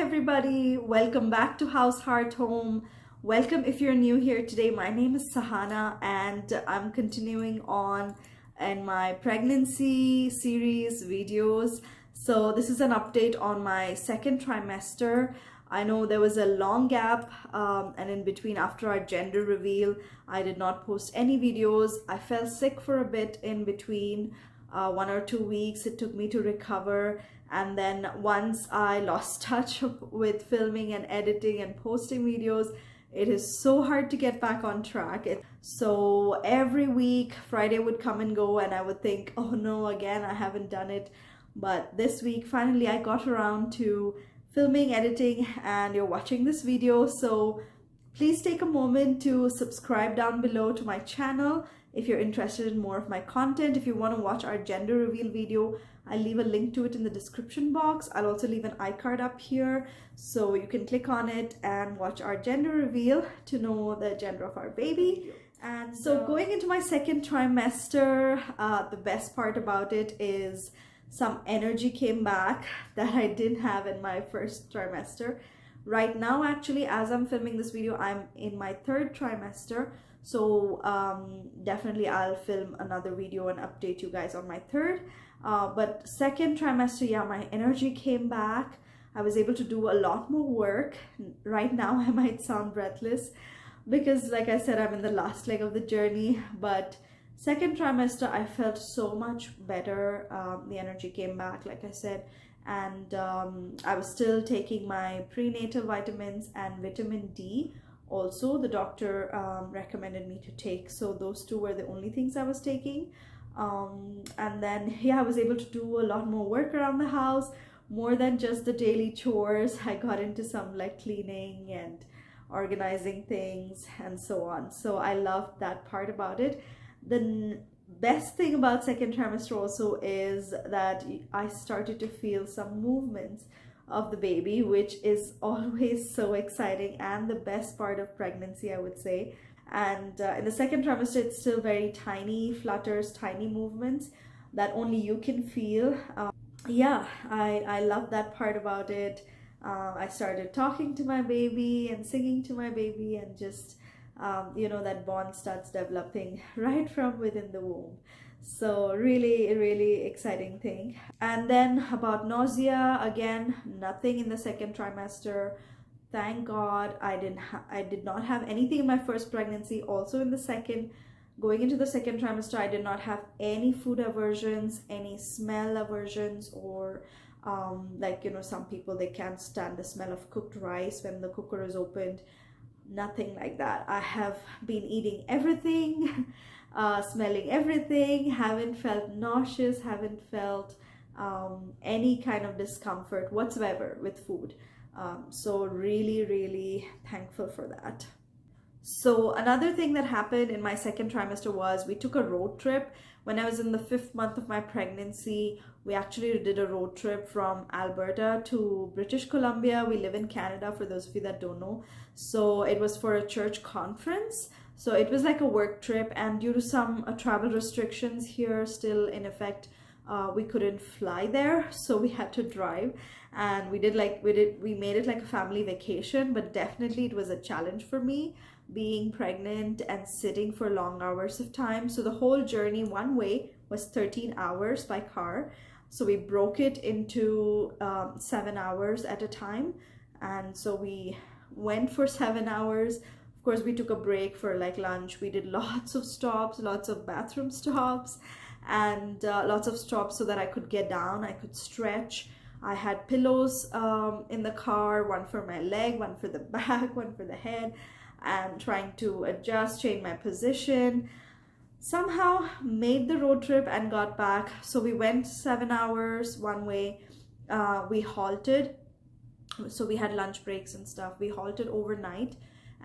everybody, welcome back to House Heart Home. Welcome if you're new here today. My name is Sahana and I'm continuing on in my pregnancy series videos. So this is an update on my second trimester. I know there was a long gap and in between, after our gender reveal, I did not post any videos. I fell sick for a bit in between, 1 or 2 weeks. It took me to recover, and then once I lost touch with filming and editing and posting videos, it is so hard to get back on track. So every week Friday would come and go and I would think, oh no, again I haven't done it. But this week finally I got around to filming, editing, and you're watching this video. So please take a moment to subscribe down below to my channel if you're interested in more of my content. If you want to watch our gender reveal video, I'll leave a link to it in the description box. I'll also leave an iCard up here so you can click on it and watch our gender reveal to know the gender of our baby. And so going into my second trimester, the best part about it is some energy came back that I didn't have in my first trimester. Right now, actually, as I'm filming this video, I'm in my third trimester. So definitely I'll film another video and update you guys on my third. But second trimester, yeah, my energy came back. I was able to do a lot more work. Right now I might sound breathless because, like I said, I'm in the last leg of the journey. But second trimester, I felt so much better. The energy came back, like I said. And I was still taking my prenatal vitamins and vitamin D. Also, the doctor recommended me to take. So those two were the only things I was taking. And then, yeah, I was able to do a lot more work around the house, more than just the daily chores. I got into some like cleaning and organizing things and so on. So I loved that part about it. The best thing about second trimester also is that I started to feel some movements of the baby, which is always so exciting and the best part of pregnancy, I would say. And in the second trimester, it's still very tiny flutters, tiny movements that only you can feel. Yeah, I love that part about it. I started talking to my baby and singing to my baby, and just that bond starts developing right from within the womb. So really exciting thing. And then about nausea, again, nothing in the second trimester. Thank God. I did not have anything in my first pregnancy. Also in the second, going into the second trimester, I did not have any food aversions, any smell aversions, or some people, they can't stand the smell of cooked rice when the cooker is opened. Nothing like that. I have been eating everything, smelling everything, haven't felt nauseous, haven't felt any kind of discomfort whatsoever with food. So really thankful for that. So another thing that happened in my second trimester was we took a road trip. When I was in the 5th month of my pregnancy, we actually did a road trip from Alberta to British Columbia. We live in Canada, for those of you that don't know. So it was for a church conference. So it was like a work trip, and due to some travel restrictions here still in effect, we couldn't fly there, so we had to drive. And we made it like a family vacation, but definitely it was a challenge for me being pregnant and sitting for long hours of time. So the whole journey one way was 13 hours by car. So we broke it into 7 hours at a time. And so we went for 7 hours. Of course, we took a break for like lunch. We did lots of stops, lots of bathroom stops, and lots of stops so that I could get down, I could stretch. I had pillows in the car, one for my leg, one for the back, one for the head, and trying to adjust, change my position. Somehow made the road trip and got back. So we went 7 hours one way. We halted. So we had lunch breaks and stuff. We halted overnight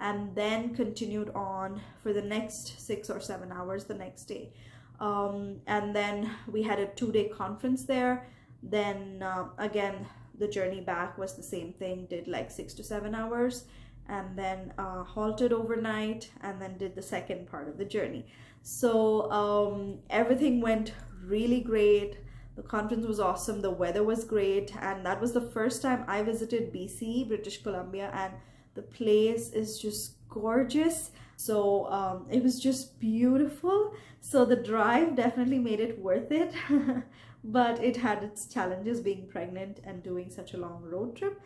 and then continued on for the next 6 or 7 hours the next day. And then we had a 2-day conference there. Then again, the journey back was the same thing, did like 6 to 7 hours, and then halted overnight, and then did the second part of the journey. So everything went really great. The conference was awesome. The weather was great. And that was the first time I visited BC, British Columbia. And the place is just gorgeous. So it was just beautiful. So the drive definitely made it worth it. But it had its challenges being pregnant and doing such a long road trip.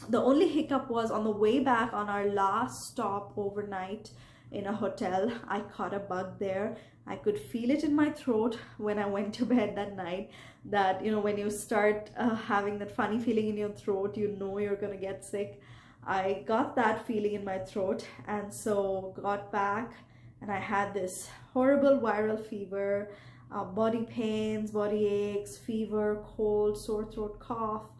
The only hiccup was on the way back on our last stop overnight in a hotel. I caught a bug there. I could feel it in my throat when I went to bed that night. That, when you start having that funny feeling in your throat, you're gonna get sick. I got that feeling in my throat, and so got back, and I had this horrible viral fever, body pains, body aches, fever, cold, sore throat, cough.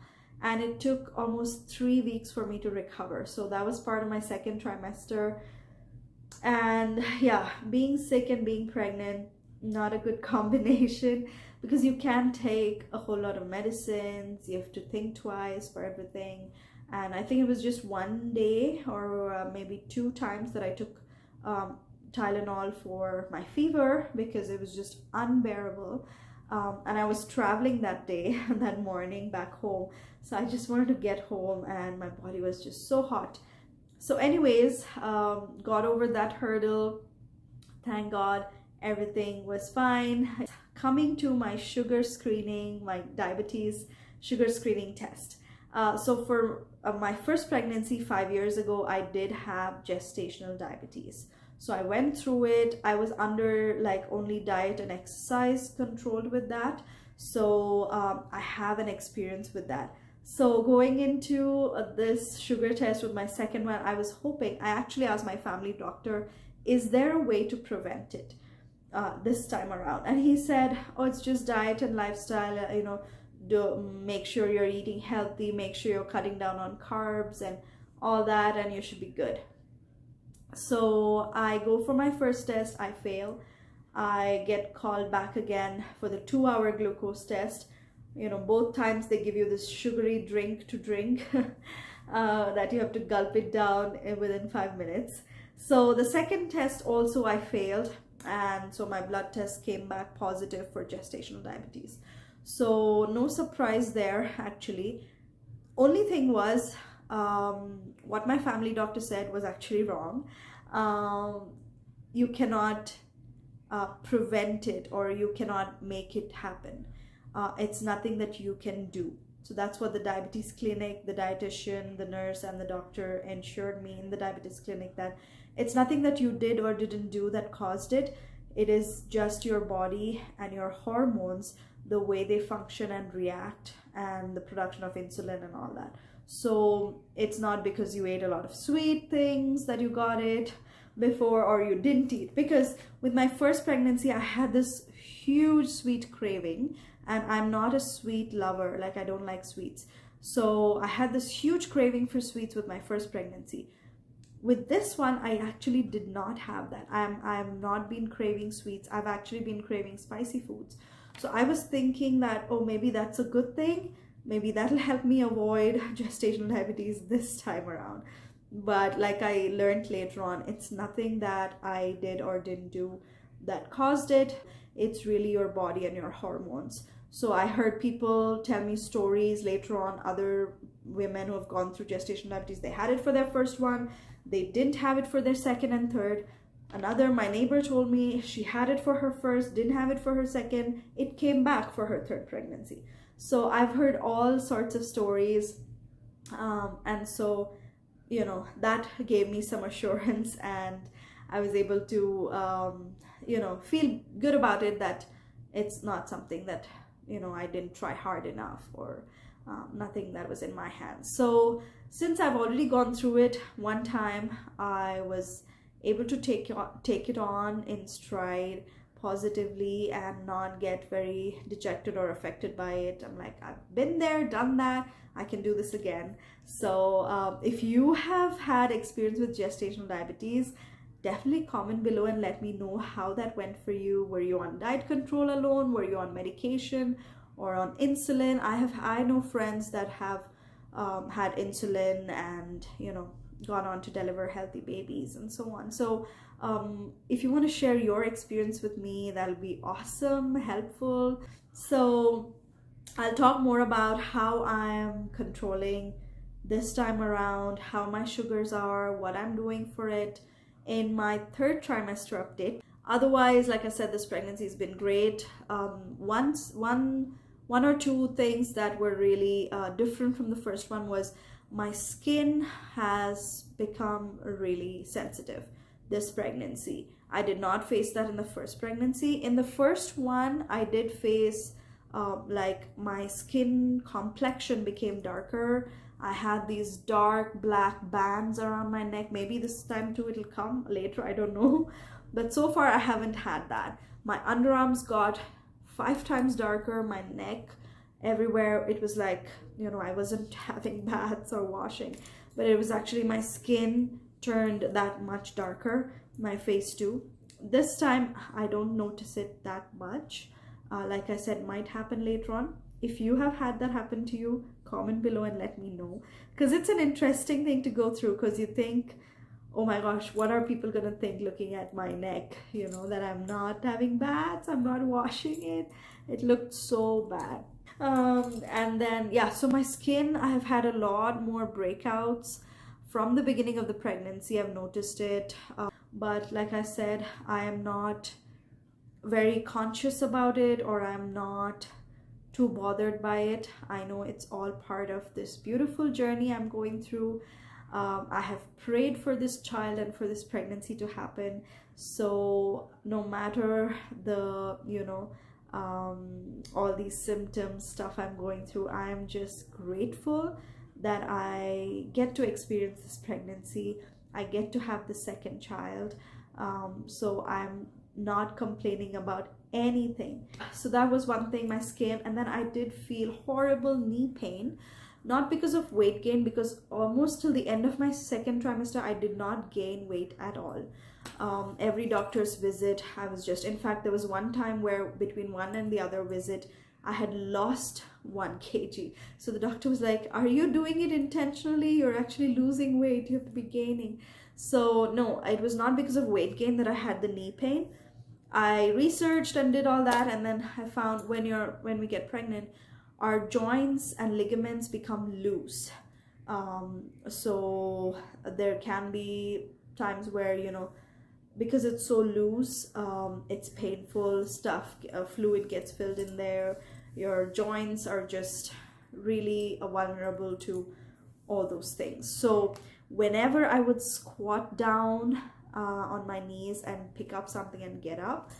And it took almost 3 weeks for me to recover. So that was part of my second trimester. And yeah, being sick and being pregnant, not a good combination, because you can't take a whole lot of medicines. You have to think twice for everything. And I think it was just one day or maybe 2 times that I took Tylenol for my fever, because it was just unbearable. And I was traveling that day, that morning back home. So I just wanted to get home, and my body was just so hot. So anyways, got over that hurdle. Thank God, everything was fine. Coming to my sugar screening, my diabetes sugar screening test. So for my first pregnancy 5 years ago, I did have gestational diabetes. So I went through it. I was under only diet and exercise controlled with that. So I have an experience with that. So going into this sugar test with my second one, I actually asked my family doctor, is there a way to prevent it this time around? And he said, oh, it's just diet and lifestyle, make sure you're eating healthy, make sure you're cutting down on carbs and all that, and you should be good. So I go for my first test, I fail. I get called back again for the 2-hour glucose test. Both times they give you this sugary drink to drink that you have to gulp it down within 5 minutes. So the second test also I failed, and so my blood test came back positive for gestational diabetes. So no surprise there, actually. Only thing was, what my family doctor said was actually wrong. You cannot prevent it, or you cannot make it happen. It's nothing that you can do. So that's what the diabetes clinic, the dietitian, the nurse, and the doctor ensured me in the diabetes clinic, that it's nothing that you did or didn't do that caused it. It is just your body and your hormones, the way they function and react, and the production of insulin and all that. So it's not because you ate a lot of sweet things that you got it before, or you didn't eat. Because with my first pregnancy, I had this huge sweet craving, and I'm not a sweet lover. I don't like sweets. So I had this huge craving for sweets with my first pregnancy. With this one, I actually did not have that. I'm not been craving sweets. I've actually been craving spicy foods. So I was thinking that, oh, maybe that's a good thing. Maybe that'll help me avoid gestational diabetes this time around. But like I learned later on, it's nothing that I did or didn't do that caused it. It's really your body and your hormones. So I heard people tell me stories later on, other women who have gone through gestational diabetes, they had it for their first one, they didn't have it for their second and third. My neighbor told me she had it for her first, didn't have it for her second, it came back for her third pregnancy. So I've heard all sorts of stories, and so that gave me some assurance, and I was able to feel good about it, that it's not something that I didn't try hard enough, or nothing that was in my hands. So since I've already gone through it one time, I was able to take it on in stride positively and not get very dejected or affected by it. I'm like, I've been there, done that, I can do this again. So if you have had experience with gestational diabetes, definitely comment below and let me know how that went for you. Were you on diet control alone? Were you on medication or on insulin? I know friends that have had insulin and gone on to deliver healthy babies and so on. So if you want to share your experience with me, that'll be awesome, helpful. So I'll talk more about how I'm controlling this time around, how my sugars are, what I'm doing for it in my third trimester update. Otherwise, like I said, this pregnancy has been great. One or two things that were really different from the first one was my skin has become really sensitive this pregnancy. I did not face that in the first pregnancy. In the first one, I did face like my skin complexion became darker. I had these dark black bands around my neck. Maybe this time too it'll come later, I don't know. But so far I haven't had that. My underarms got 5 times darker, my neck, everywhere. It was like, you know, I wasn't having baths or washing, but it was actually my skin turned that much darker, my face too. This time I don't notice it that much. Like I said, might happen later on. If you have had that happen to you, comment below and let me know, because it's an interesting thing to go through, because you think, oh my gosh, what are people gonna think looking at my neck, you know, that I'm not having baths, I'm not washing it. It looked so bad. And then yeah, so my skin, I have had a lot more breakouts from the beginning of the pregnancy. I've noticed it, but like I said, I am not very conscious about it, or I'm not too bothered by it. I know it's all part of this beautiful journey I'm going through. I have prayed for this child and for this pregnancy to happen. So no matter the, you know, all these symptoms, stuff I'm going through, I'm just grateful that I get to experience this pregnancy. I get to have the second child. So I'm not complaining about anything. So that was one thing, my skin. And then I did feel horrible knee pain, not because of weight gain, because almost till the end of my second trimester I did not gain weight at all. Every doctor's visit I was just, in fact there was one time where between one and the other visit I had lost 1 kg. So the doctor was like, are you doing it intentionally? You're actually losing weight, you have to be gaining. So no, it was not because of weight gain that I had the knee pain. I researched and did all that, and then I found when we get pregnant, our joints and ligaments become loose. So there can be times where, you know, because it's so loose, it's painful, stuff, fluid gets filled in there. Your joints are just really vulnerable to all those things. So whenever I would squat down on my knees and pick up something and get up,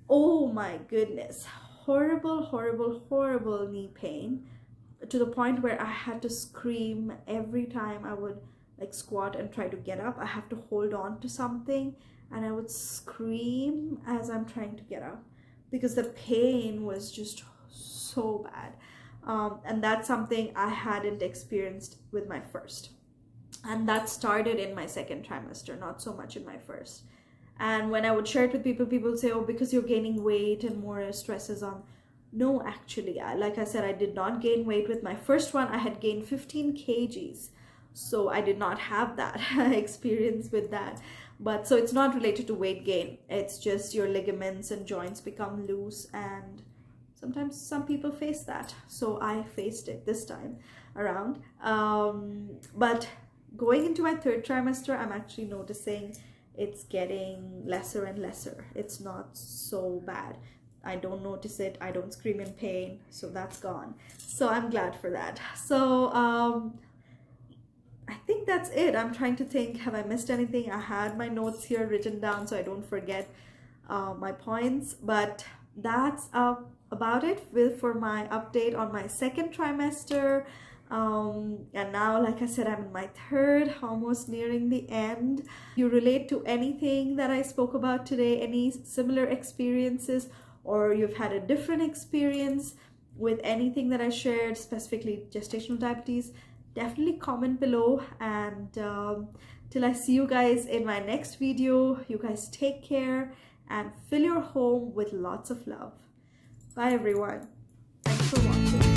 oh my goodness, horrible, horrible, horrible knee pain, to the point where I had to scream every time I would like squat and try to get up. I have to hold on to something and I would scream as I'm trying to get up, because the pain was just so bad. And that's something I hadn't experienced with my first. And that started in my second trimester, not so much in my first. And when I would share it with people, people would say, oh, because you're gaining weight and more stress is on. No, actually, like I said, I did not gain weight with my first one. I had gained 15 kgs. So I did not have that experience with that. But so it's not related to weight gain. It's just your ligaments and joints become loose, and sometimes some people face that. So I faced it this time around. But going into my third trimester, I'm actually noticing it's getting lesser and lesser. It's not so bad. I don't notice it. I don't scream in pain. So that's gone. So I'm glad for that. So I think that's it. I'm trying to think, have I missed anything? I had my notes here written down so I don't forget my points. But that's about it for my update on my second trimester. And now, like I said, I'm in my third, almost nearing the end. You relate to anything that I spoke about today, any similar experiences, or you've had a different experience with anything that I shared, specifically gestational diabetes, definitely comment below. And till I see you guys in my next video, you guys take care and fill your home with lots of love. Bye everyone. Thanks for watching.